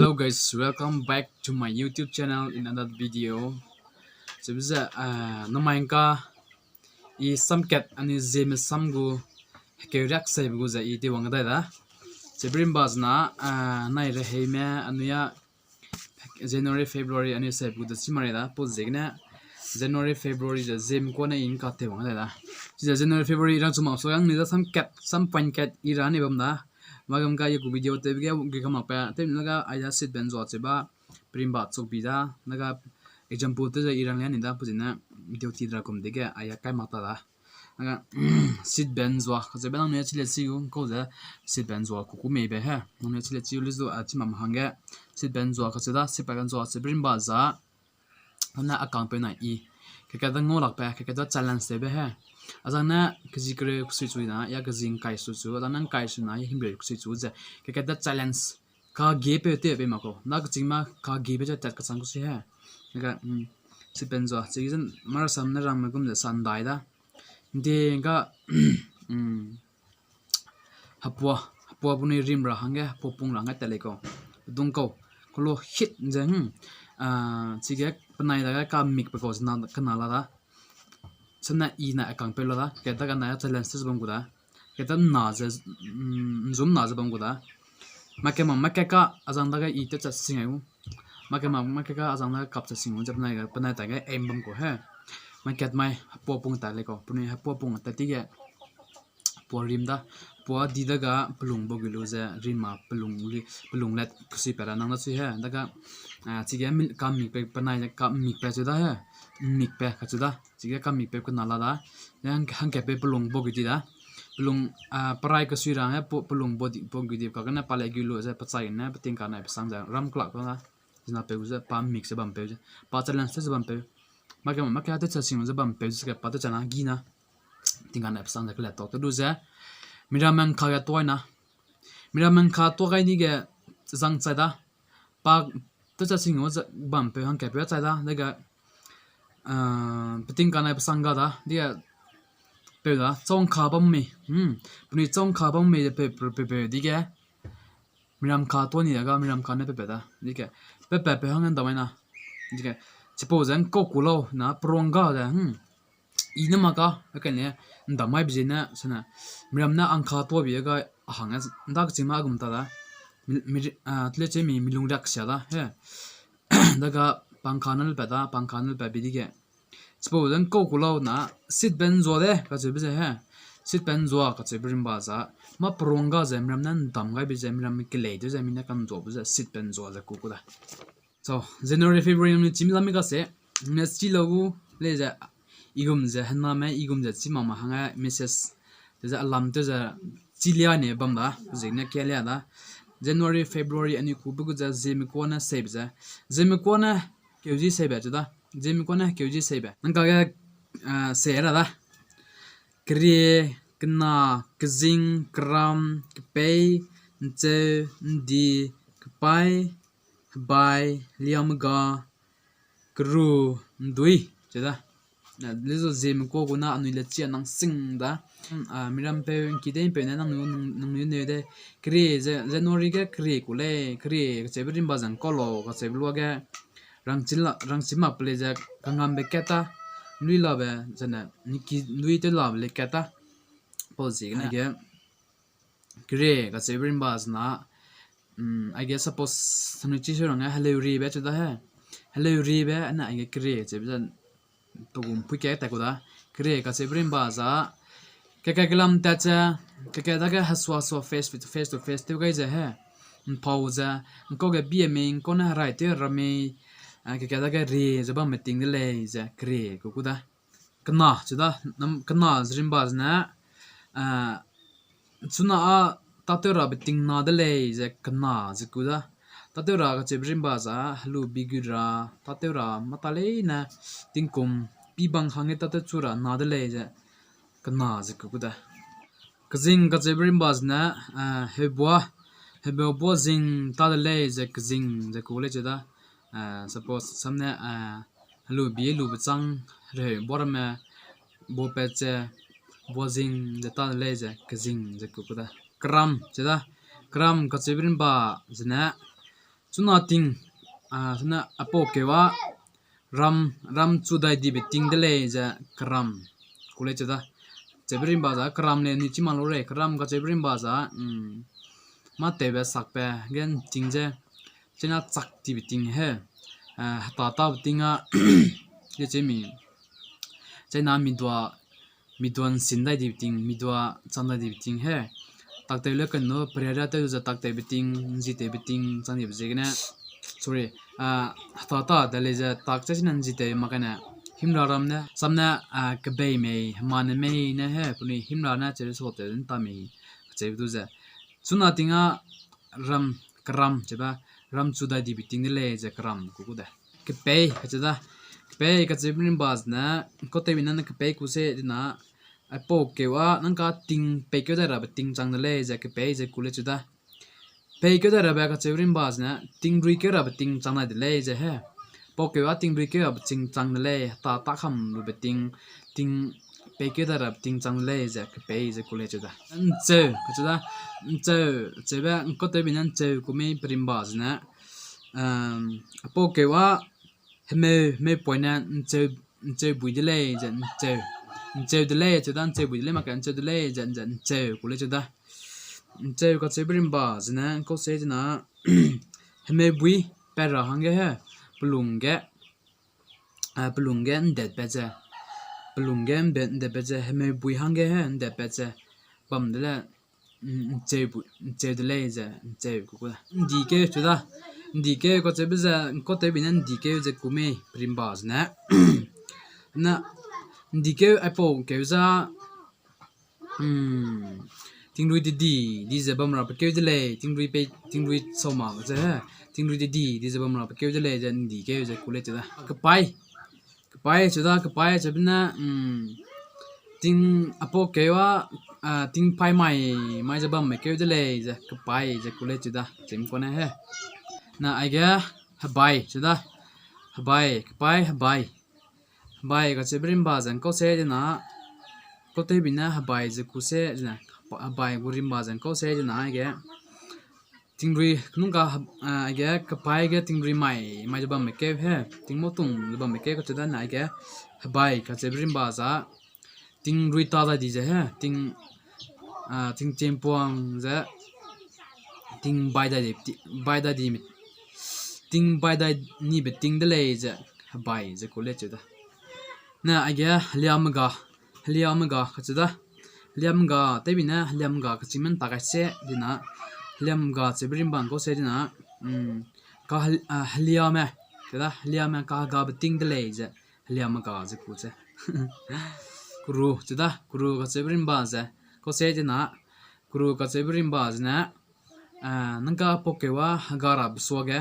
Hello guys, welcome back to my YouTube channel in another video. Sebisa namainka I samket ani zem samgu hekerak saibu za ite wangda da. Sebrim bazna nai reheme anuya January February ani saibu da simare da pozegna January February da zem ko na in kate wangda da. Sija January February ran suma so yang ni da samket sam panket irani bamda. Magam ka yu video te bia gikama pa te naga aya sit benzo cheba primba chokbida naga example te irang yan inda pujina video tidra kom dege aya kai mata da naga sit benzo cheba nang ne chile siu ko za sit benzo ku ku mebe ha nang ne chile siu lizo achima mahanga sit benzo ka cheda sipa ganzo che primba za na account pe na I kekada ngolak pa kekada challenge te be ha azana kizikre kusichuina ya kazing kai su anan kai su na himbe kusichu je kekada challenge ka gepe te be mako na kchingma ka gepe ja tat ka sang kusi ha naga sipenzo chigin mar samna ramagum de sandai da de ga hapwa buni rimra hange popung ranga teleko dungko kolo hit je chige panai da ka mik pe ko na kanala da sana ina account pe loda keta ka na challenge tes bangguda keta na je zoom na je bangguda makeka azang daga ite cha singayu makeka azang daga kap cha singu jab na ga panai ta ga aim bang ko he maket mai popung ta le ko puni popung ta ti ge porim da po di daga pelung bogilu je rima pelung let kusi pera nang na chi he daga chi ge kam mi pe panai ka mi pe chu da he mik pe kachuda chiga ka mik pe ko nala da yang hang ke pe pelung bogiti da pelung parai ka suira ha pelung bogiti ka kana pale gilu za pachai na pating ka na sang ja ram klak ko na jina pe uza pa mik se bam pe pa chalan se bam pe ma ka ta chasing za bam pe se pa ta chana gi na ting ka na sang ja kla to du za miraman kha ya toina miraman kha to ga ni ge zang cha da pa ta chasing za bam pe hang ke pe cha da daga pating ka na pasanga da dia pe da chong kha bam me puni chong kha bam me pe dige miram kha to ni ga miram kha na pe da dige pe hangan da mai na dige suppose an ko kulo na pronga da ina ma ka ka ne da mai bi na sana miram na ang kha to bi ga hanga da chi ma gum ta da tle che mi milung rak sha da he daga pangkhanal pa bidige suppose an ko kulo na sit ben zo de ka che bise he sit ben zo ka che brim ba za ma pronga zemram nan dam ga bi zemram ki le de zemina kan zo bu sit ben zo za ku da so January February ni chim lam ga se next chi logu le za igum za hanna me igum za chi mama hanga message za alam te za chilia ne bam da zina kelia da January February ani ku bu za zemi ko na save za zemi ko na kyuji save ja da zemi ko na kyuji save nang ka se ra da kriye kna kzing kram kpei nche ndi kpai bai liam ga kru ndui ja da lezo zemi ko na anu le chi nang sing da miram pe ki den pe na nang ne de kre January ga kre ku le kre che brim ba jang ko lo ka che blo ga rangchima ple ja kangam be keta nui la be jana niki nui te la le keta pozi na ge kre ka che brim ba na I guess suppose sanu chi so nga hello ri be cha da ha hello ri be na I kre che be to gum pu ke ta ko da kre ka che brim ba za kekaklam ta cha kekadaga haswa so face to face te ga ja ha pauza ko ga bme ko na right te rame kekadaga re jaba meeting le ja kre ko kuda kana chida nam kana zrimba na chuna a tatera beting na de le ja kana zikuda tatera ga chebrimba za halu bigura tatera matale na tingkum pibang hange tat chura na de le ja kana zikuda kazing ga chebrimba na hebo zing ta de le ja kazing ja ko le ja suppose samne halu bi lu bchang re borma bo pe che bozing de ta le ja kazing ja ko da kram ja da kram ka chebrimba zna chuna ting suna apo kewa ram chudai di beting de le ja kram kule chada chebrim ba za kram le ni chimal re kram ka chebrim ba za ma te be sak pe gen ting je chena chak ti beting he ta ta betinga ye chemi chena midwan sindai di beting midwa chandai di beting he tak te le kan no prera te za tak te beting ji te beting chani be jegna sorry ta da le ja tak cha sinan ji te makana himra ram na samna ka be me man me na he puni himra na che so te ta me che du za suna tinga ram kram che ba ram chu da di biting le ja kram ku ku da ke pe ka cha da pe ka che bin bas na ko te bin na ka pe ku se na apo ke wa nang ka ting pe ke da ra ba ting chang le ja ke pe je ku le chu da pe ke da ra ba ka che bin bas na ting ri ke ra ba ting chang na de le ja he po ke wa ting ri ke ra ba ting chang le ta ta kham lu ba ting pe ke da ra ting chang le ja ke pe je ku le chu da che ka chu da che ba ko te bin nan che ku me prim bas na po ke wa me point na che bui de le ja che de le chu dan che bui de le ma kan che de le ja che ku le chu da che ka che prim bas na ko se na me bui per ra hang he pelungge ndet beje pelungge ndet beje me bui hang he ndet beje bam de la che de le ja che ku ku di ke chu da di ke ko che beje ko te binan di ke je ku me prim bas na na di ke apo ke za ting lui di ze bam ra pe ke de le ting lui so ma je ting lui di ze bam ra pe ke de le je di ke je ku le je da ka pai chu da ka pai che bina ting apo ke wa ting pai mai je bam me ke de le je ka pai je ku le chu da chim ko na he na ai ga bai chu da bai ka bai ka che brim ba zan ko se de na ko te bina bai je ku se na bai gurim ba zan ko se de na ai ga tingri nunga ai ga ka pai ga tingri mai je bam me ke he ting mo tung je bam me ke ko che da na ai ga bai ka che brim ba za tingri ta da di je he ting chempuang za ting bai da di mi ting bai da ni be ting de le je bai je ko le che da na ai ga liam ga ka che da liam ga te bi na liam ga ka chimen ta ka se di na liam ga che brim bang ko se di na ka liam ke da liam ka ga be ting de le je liam ga je ku che kuru che da kuru ka che brim ba je ko se di na kuru ka che brim ba je na nang ka po ke wa ga ra bu so ge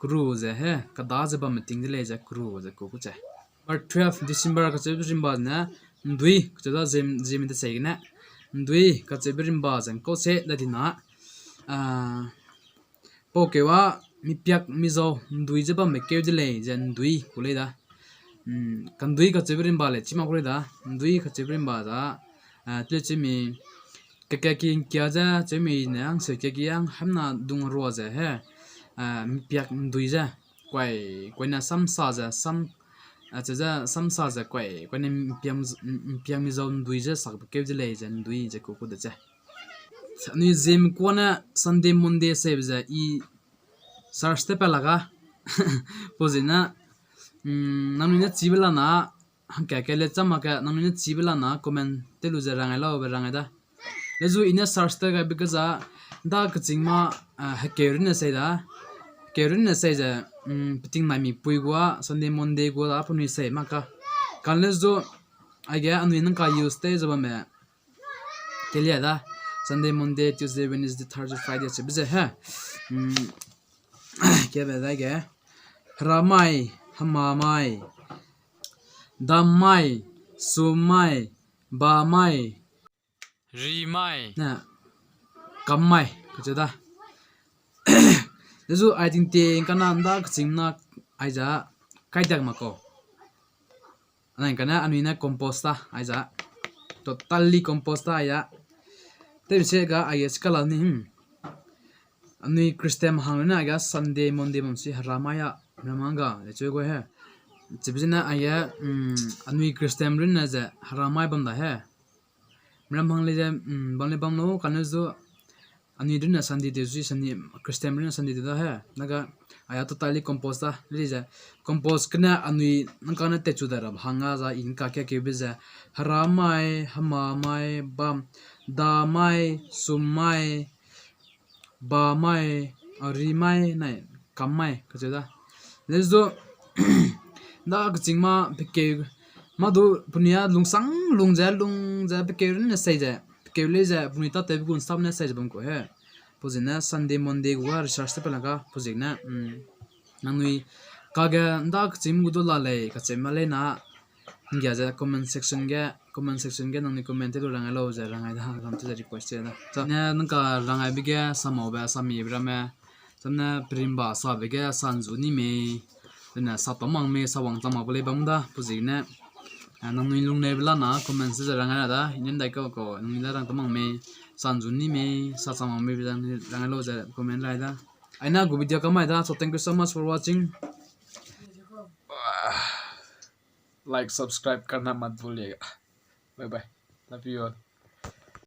kuru je he ka da je ba me ting de le je kuru je ku che but 12 December ka che brim ba na ndui ka da jim de se na ndui ka che brim ba jan ko se da di na po ke wa mi piak mi zo ndui je ba me ke de le jan ndui ku le da kan ndui ka che brim ba le chi ma ku le da ndui ka che brim ba da tle che mi ke ki kya ja che mi na ang se ke ki ang ham na dung ro ja he mi piak ndui ja kwai na sam sa ja sam cha sam sa ja kwai ne piam mi zo ndui ja sak ke de le jan ndui je ku da cha ni zim ko na Sunday Monday se ja I sarste pe laga pozina namina chibela na ka le chama ka namina chibela na comment te lu ja rangai la ba rangai da le zu ina sarste ga because da ka chingma hakerin na se da kerin na se ja piting mai mi pui gwa Sunday Monday gwa da puni se ma ka kan le zo ai ga anu nan ka use te zo ba me kelia da Sunday Monday Tuesday Wednesday Thursday Friday se bize ha ke ba da ga ramai hamamai damai sumai bamai rimai na kamai ka da lezu I think te kana nda chimna aiza kaidak mako anan kana anuina composta aiza totally composta aya te se ga ai skala ni Anui Christian hangna ga Sunday Monday mamsi haramaya ramanga le chego he chibjina aya anui Christian rin na ja haramai bamda he ram hang le ja bang le bang no kanazo anui rin na Sunday de ji Sunday Christian rin na Sunday de da he naga aya totally compose da le ja compose kana anui nangkana te chu da ram hanga za in ka ke beja haramai hamamai bam da mai sumai ba mai ri mai nai kam mai ka che da let's do da ka ching ma pike ma do punia lungsang lungja pike rin sai ja pike le ja punita te gun sab na sai bam ko he pojina Sunday Monday wa research te pala ka pojina nanui ka ga da ka chim gu do la le ka che ma le na ngya ja comment section ge nang ni comment te lo rang lo ja rang ai da ram te request ya da na nang ka rang ai bi ge samo ba sami bra me samna primba sa be ge sanju ni me na sa tomang me sa wang tama bole bam da puji na nang ni lung ne bla na comment se rang ai da inen dai ko nang ni rang tomang me sanju ni me sa sama me bi rang lo ja comment lai da aina gu video ka mai da so thank you so much for watching like subscribe करना मत भूलिएगा bye bye love you all